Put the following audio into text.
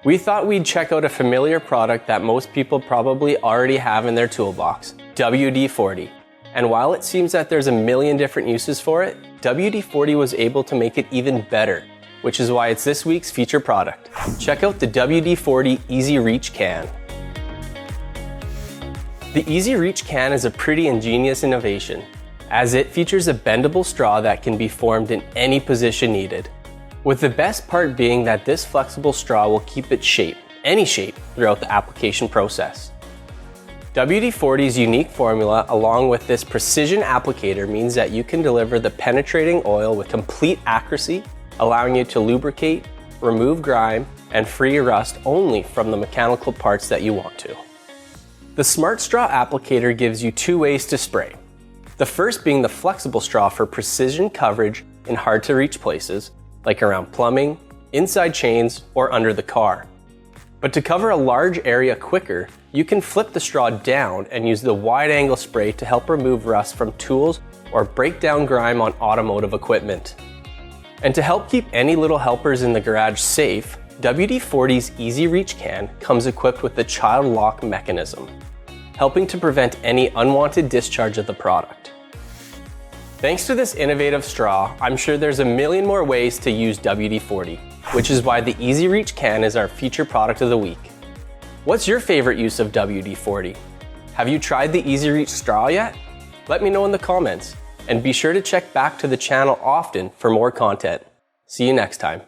We thought we'd check out a familiar product that most people probably already have in their toolbox, WD-40. And while it seems that there's a million different uses for it, WD-40 was able to make it even better, which is why it's this week's feature product. Check out the WD-40 Easy Reach Can. The Easy Reach Can is a pretty ingenious innovation, as it features a bendable straw that can be formed in any position needed. With the best part being that this flexible straw will keep its shape, any shape, throughout the application process. WD-40's unique formula along with this precision applicator means that you can deliver the penetrating oil with complete accuracy, allowing you to lubricate, remove grime, and free rust only from the mechanical parts that you want to. The Smart Straw applicator gives you two ways to spray. The first being the flexible straw for precision coverage in hard to reach places, like around plumbing, inside chains, or under the car. But to cover a large area quicker, you can flip the straw down and use the wide angle spray to help remove rust from tools or break down grime on automotive equipment. And to help keep any little helpers in the garage safe, WD-40's Easy Reach Can comes equipped with the child lock mechanism, helping to prevent any unwanted discharge of the product. Thanks to this innovative straw, I'm sure there's a million more ways to use WD-40, which is why the Easy Reach Can is our feature product of the week. What's your favorite use of WD-40? Have you tried the Easy Reach straw yet? Let me know in the comments, and be sure to check back to the channel often for more content. See you next time.